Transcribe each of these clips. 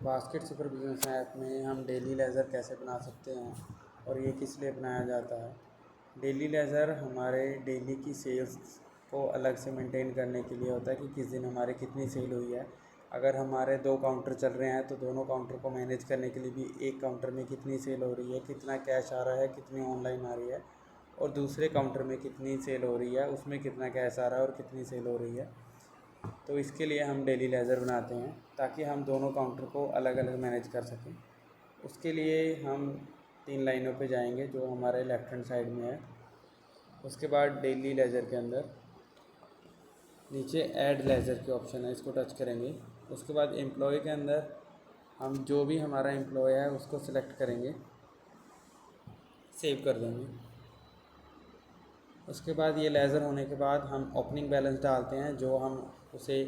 Basket super business app में हम daily laser कैसे बना सकते हैं और ये किस लिए बनाया जाता है। डेली लेज़र हमारे डेली की सेल्स को अलग से मेंटेन करने के लिए होता है कि किस दिन हमारे कितनी सेल हुई है। अगर हमारे 2 काउंटर चल रहे हैं तो दोनों काउंटर को मैनेज करने के लिए भी एक काउंटर में कितनी सेल हो रही है, कितना कैश आ रहा है, कितनी ऑनलाइन आ रही है, और दूसरे काउंटर में कितनी सेल हो रही है, उसमें कितना कैश आ रहा है और कितनी सेल हो रही है। तो इसके लिए हम डेली लेज़र बनाते हैं ताकि हम दोनों काउंटर को अलग अलग मैनेज कर सकें। उसके लिए हम 3 लाइनों पे जाएंगे जो हमारे लेफ़्ट हैंड साइड में है। उसके बाद डेली लेज़र के अंदर नीचे ऐड लेज़र के ऑप्शन है, इसको टच करेंगे। उसके बाद एम्प्लॉय के अंदर हम जो भी हमारा एम्प्लॉय है उसको सिलेक्ट करेंगे, सेव कर देंगे। उसके बाद ये लेज़र होने के बाद हम ओपनिंग बैलेंस डालते हैं, जो हम उसे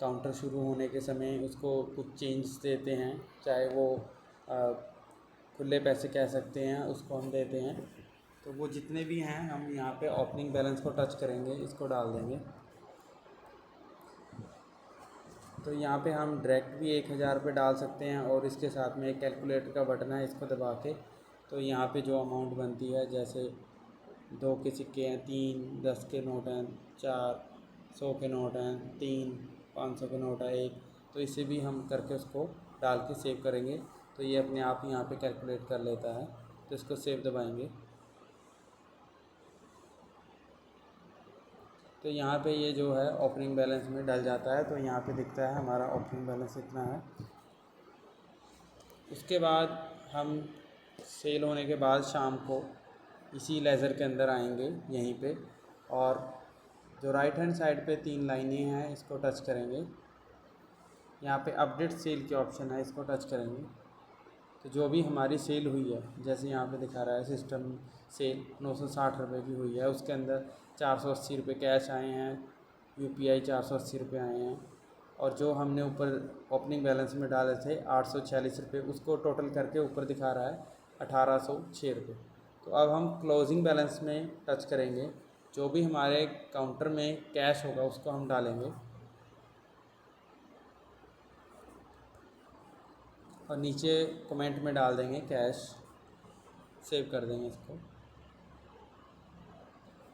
काउंटर शुरू होने के समय उसको कुछ चेंज देते हैं, चाहे वो खुले पैसे कह सकते हैं, उसको हम देते हैं। तो वो जितने भी हैं हम यहाँ पे ओपनिंग बैलेंस को टच करेंगे, इसको डाल देंगे। तो यहाँ पे हम डायरेक्ट भी 1000 पे डाल सकते हैं और इसके साथ में एक कैलकुलेटर का बटन है, इसको दबा के तो यहाँ पे जो अमाउंट बनती है, जैसे 2 के सिक्के हैं, 3 10 के नोट हैं, 4 100 के नोट हैं, 3 500 के नोट है, 1, तो इसे भी हम करके उसको डाल के सेव करेंगे। तो ये अपने आप यहाँ पे कैलकुलेट कर लेता है। तो इसको सेव दबाएंगे तो यहाँ पे ये जो है ओपनिंग बैलेंस में डल जाता है। तो यहाँ पे दिखता है हमारा ओपनिंग बैलेंस इतना है। उसके बाद हम सेल होने के बाद शाम को इसी लेज़र के अंदर आएंगे यहीं पे, और जो राइट हैंड साइड पे 3 लाइनें हैं इसको टच करेंगे। यहाँ पे अपडेट सेल के ऑप्शन है, इसको टच करेंगे। तो जो भी हमारी सेल हुई है, जैसे यहाँ पे दिखा रहा है सिस्टम सेल 960 रुपये की हुई है, उसके अंदर 480 रुपये कैश आए हैं, UPI 480 रुपये आए हैं, और जो हमने ऊपर ओपनिंग बैलेंस में डाले थे 846 रुपये, उसको टोटल करके ऊपर दिखा रहा है 1806 रुपये। तो अब हम क्लोजिंग बैलेंस में टच करेंगे, जो भी हमारे काउंटर में कैश होगा उसको हम डालेंगे और नीचे कमेंट में डाल देंगे कैश, सेव कर देंगे इसको।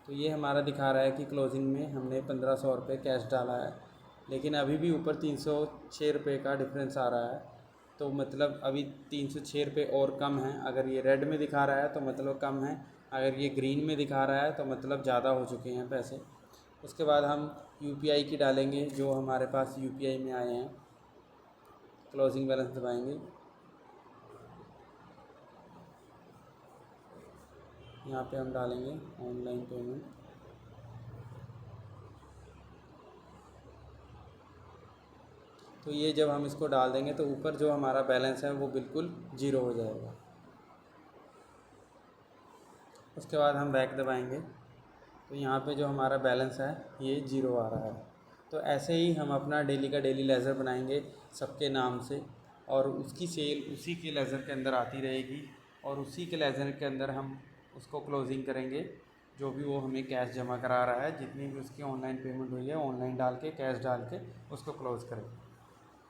तो ये हमारा दिखा रहा है कि क्लोजिंग में हमने 1500 रुपये कैश डाला है, लेकिन अभी भी ऊपर 306 रुपये का डिफरेंस आ रहा है। तो मतलब अभी 306 रुपये और कम है। अगर ये रेड में दिखा रहा है तो मतलब कम है, अगर ये ग्रीन में दिखा रहा है तो मतलब ज़्यादा हो चुके हैं पैसे। उसके बाद हम UPI की डालेंगे जो हमारे पास UPI में आए हैं। क्लोजिंग बैलेंस दबाएंगे, यहाँ पे हम डालेंगे ऑनलाइन पेमेंट। तो ये जब हम इसको डाल देंगे तो ऊपर जो हमारा बैलेंस है वो बिल्कुल ज़ीरो हो जाएगा। उसके बाद हम बैक दबाएंगे तो यहाँ पे जो हमारा बैलेंस है ये ज़ीरो आ रहा है। तो ऐसे ही हम अपना डेली का डेली लेज़र बनाएंगे सबके नाम से, और उसकी सेल उसी के लेज़र के अंदर आती रहेगी, और उसी के लेज़र के अंदर हम उसको क्लोजिंग करेंगे। जो भी वो हमें कैश जमा करा रहा है, जितनी भी उसकी ऑनलाइन पेमेंट हुई है, ऑनलाइन डाल के कैश डाल के उसको क्लोज़ करेंगे।